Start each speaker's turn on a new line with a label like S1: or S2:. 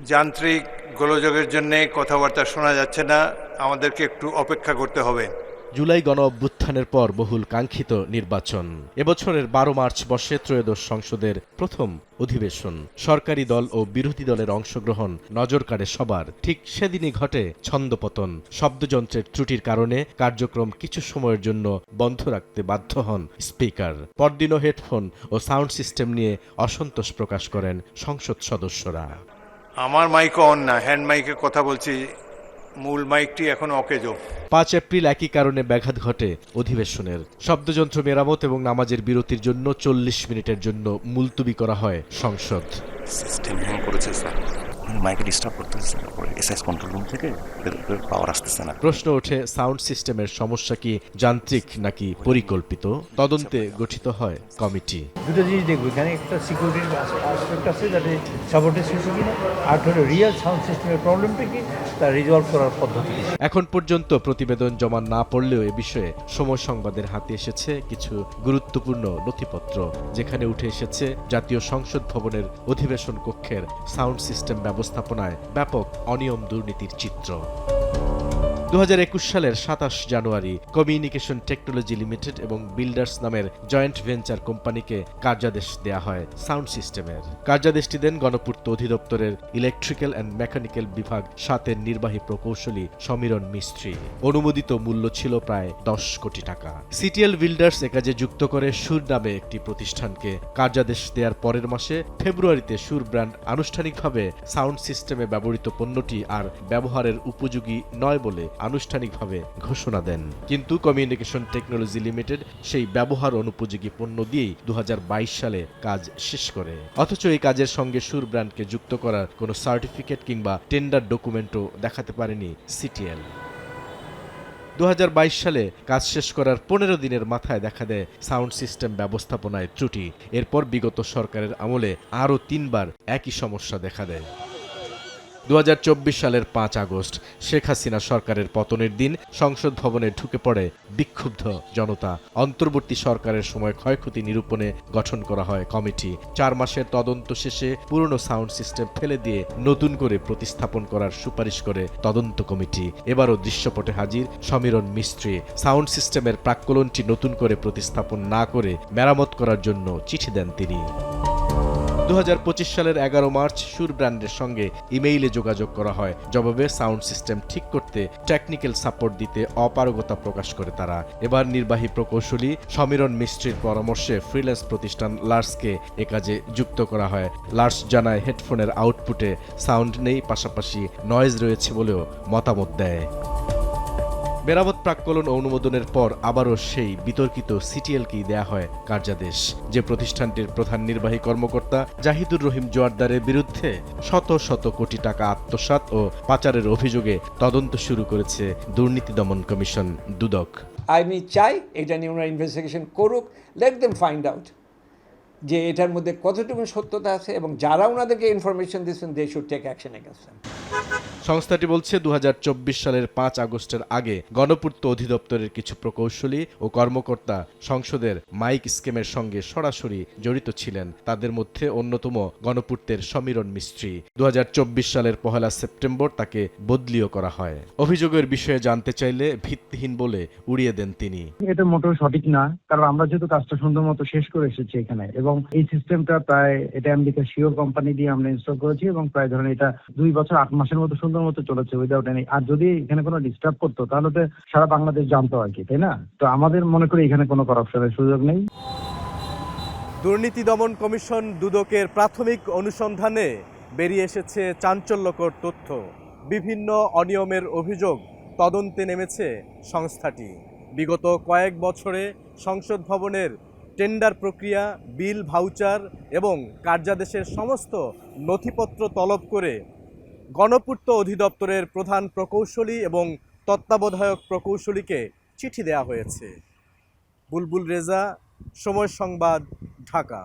S1: যান্ত্রিক গোলযোগের জন্য কথাবার্তা শোনা যাচ্ছে না, আমাদেরকে একটু অপেক্ষা করতে হবে।
S2: জুলাই গণ অভ্যুত্থানের পর বহুল কাঙ্ক্ষিত নির্বাচন। এবছরের ১২ মার্চ বসে ত্রয়োদশ সংসদের প্রথম অধিবেশন। সরকারি দল ও বিরোধী দলের অংশগ্রহণ নজর কাড়ে সবার। ঠিক সেদিনই ঘটে ছন্দপতন। শব্দযন্ত্রের ত্রুটির কারণে কার্যক্রম কিছু সময়ের জন্য বন্ধ রাখতে বাধ্য হন স্পিকার। পরদিনও হেডফোন ও সাউন্ড সিস্টেম নিয়ে অসন্তোষ প্রকাশ করেন সংসদ সদস্যরা।
S1: আমার মাইক অন না, হ্যান্ড মাইকে কথা বলছি, মূল মাইকটি এখন অকেজো।
S2: ৫ এপ্রিল একই কারণে ব্যাঘাত ঘটে অধিবেশনের। শব্দযন্ত্র মেরামত এবং নামাজের বিরতির জন্য ৪০ মিনিটের জন্য মুলতুবি করা হয় সংসদ।
S3: সিস্টেম হ্যাং করেছে স্যার, মাইকে ডিস্টার্ব করতেছে, এসএস কন্ট্রোল রুম থেকে পাওয়ার আসতেছে না।
S2: প্রশ্ন ওঠে, সাউন্ড সিস্টেমের সমস্যা কি যান্ত্রিক নাকি পরিকল্পিত? তদন্তে গঠিত হয় কমিটি।
S4: দুটো জিনিস দেখবো, এখানে একটা সিকিউরিটির অ্যাসপেক্ট আছে যাতে সাপোর্টের শেষ কিনা, আর হলো রিয়েল সাউন্ড সিস্টেমের প্রবলেমটা কি তা রিজলভ করার পদ্ধতি।
S2: এখন পর্যন্ত প্রতিবেদন জমা না পড়লেও এ বিষয়ে সময় সংবাদের হাতে এসেছে কিছু গুরুত্বপূর্ণ নথিপত্র, যেখানে উঠে এসেছে জাতীয় সংসদ ভবনের অধিবেশন কক্ষের সাউন্ড সিস্টেম ব্যবস্থাপনায় ব্যাপক অনিয়ম দুর্নীতির চিত্র। ২০২১ সালের ২৭ জানুয়ারি কমিউনিকেশন টেকনোলজি লিমিটেড এবং বিল্ডার্স নামের জয়েন্ট ভেঞ্চার কোম্পানিকে কার্যাদেশ দেয়া হয় সাউন্ড সিস্টেমের। কার্যাদেশটি দেন গণপূর্ত অধিদপ্তরের ইলেকট্রিক্যাল অ্যান্ড মেকানিক্যাল বিভাগ ৭-এর নির্বাহী প্রকৌশলী সমীরণ মিস্ত্রি। অনুমোদিত মূল্য ছিল প্রায় ১০ কোটি টাকা। সিটিএল বিল্ডার্স একাজে যুক্ত করে সুর নামে একটি প্রতিষ্ঠানকে। কার্যাদেশ দেওয়ার পরের মাসে ফেব্রুয়ারিতে সুর ব্র্যান্ড আনুষ্ঠানিকভাবে সাউন্ড সিস্টেমে ব্যবহৃত পণ্যটি আর ব্যবহারের উপযোগী নয় বলে আনুষ্ঠানিকভাবে ঘোষণা দেন। কিন্তু কমিউনিকেশন টেকনোলজি লিমিটেড সেই ব্যবহার অনুপযোগী পণ্য দিয়েই ২০২২ সালে কাজ শেষ করে। অথচ এই কাজের সঙ্গে সুর ব্র্যান্ডকে যুক্ত করার কোনো সার্টিফিকেট কিংবা টেন্ডার ডকুমেন্টও দেখাতে পারেনি সিটিএল। ২০২২ সালে কাজ শেষ করার ১৫ দিনের মাথায় দেখা দেয় সাউন্ড সিস্টেম ব্যবস্থাপনায় ত্রুটি। এরপর বিগত সরকারের আমলে আরও ৩বার একই সমস্যা দেখা দেয়। ২০২৪ সালের ৫ আগস্ট শেখ হাসিনা সরকারের পতনের দিন সংসদ ভবনে ঢুকে পড়ে বিক্ষুব্ধ জনতা। অন্তর্বর্তী সরকারের সময় ক্ষয়ক্ষতি নিরূপণে গঠন করা হয় কমিটি। ৪ মাসের তদন্ত শেষে পুরনো সাউন্ড সিস্টেম ফেলে দিয়ে নতুন করে প্রতিস্থাপন করার সুপারিশ করে তদন্ত কমিটি। এবারও দৃশ্যপটে হাজির সমীরণ মিস্ত্রি। সাউন্ড সিস্টেমের প্রাক্কলনটি নতুন করে প্রতিস্থাপন না করে মেরামত করার জন্য চিঠি দেন তিনি। ২০২৫ সালের ১১ মার্চ সুর ব্র্যান্ডের সঙ্গে ইমেইলে যোগাযোগ করা হয়। জবাবে সাউন্ড সিস্টেম ঠিক করতে টেকনিক্যাল সাপোর্ট দিতে অপারগতা প্রকাশ করে তারা। এবার নির্বাহী প্রকৌশলী সমীরণ মিস্ত্রির পরামর্শে ফ্রিল্যান্স প্রতিষ্ঠান লার্সকে এ কাজে যুক্ত করা হয়। লার্স জানায় হেডফোনের আউটপুটে সাউন্ড নেই, পাশাপাশি নয়েজ রয়েছে বলেও মতামত দেয়। মেরামত প্রাক্কলন অনুমোদনের পর আবারও সেই বিতর্কিত সিটিএলকেই দেয়া হয় কার্যাদেশ। যে প্রতিষ্ঠানটির প্রধান নির্বাহী কর্মকর্তা জাহিদুর রহিম জোয়ারদারের বিরুদ্ধে শত শত কোটি টাকা আত্মসাৎ ও পাচারের অভিযোগে তদন্ত শুরু করেছে দুর্নীতি দমন কমিশন দুদক।
S5: আমি চাই এটা নিয়ে ওনারা ইনভেস্টিগেশন করুক, লেট দেম ফাইন্ড আউট যে এটার মধ্যে কতটুকু সত্যতা আছে, এবং যারা ওনাদেরকে ইনফরমেশন দিচ্ছেন they should take action against them.
S2: সংস্থাটি বলছে ২০২৪ সালের ৫ আগস্টের আগে গণপূর্ত অধিদপ্তরের কিছু প্রকৌশলী ও কর্মকর্তা সংসদের মাইক স্কেমের সঙ্গে সরাসরি জড়িত ছিলেন। তাদের মধ্যে অন্যতম গণপূর্তের সমীরণ মিস্ত্রি। ২০২৪ সালের ১ সেপ্টেম্বর তাকে বদলিও করা হয়। অভিযোগের বিষয়ে জানতে চাইলে ভিত্তিহীন বলে উড়িয়ে দেন তিনি।
S6: এটা মোটেও সঠিক না, কারণ আমরা যেহেতু কাজটা সুন্দর মতো শেষ করে এসেছি এখানে, এবং এই সিস্টেমটা প্রায় এটা আমেরিকা শিওর কোম্পানি দিয়ে আমরা ইনস্টল করেছি, এবং প্রায় ধরেন এটা ২ বছর ৮ মাসের মতো সুন্দর মতো চলেছে উইদাউট এনি। আর যদি এখানে কোনো ডিস্টার্ব করতো তাহলে তো সারা বাংলাদেশ জানতো আর কি, তাই না? তো আমাদের মনে করি এখানে কোনো করাপশনের সুযোগ নেই।
S2: দুর্নীতি দমন কমিশন দুদকের প্রাথমিক অনুসন্ধানে বেরিয়ে এসেছে চাঞ্চল্যকর তথ্য। বিভিন্ন অনিয়মের অভিযোগ তদন্তে নেমেছে সংস্থাটি। বিগত কয়েক বছরে সংসদ ভবনের টেন্ডার প্রক্রিয়া, বিল, ভাউচার এবং কার্যাদেশের সমস্ত নথিপত্র তলব করে গণপূর্ত অধিদপ্তরের প্রধান প্রকৌশলী এবং তত্ত্বাবধায়ক প্রকৌশলীকে চিঠি দেওয়া হয়েছে। বুলবুল রেজা, সময় সংবাদ, ঢাকা।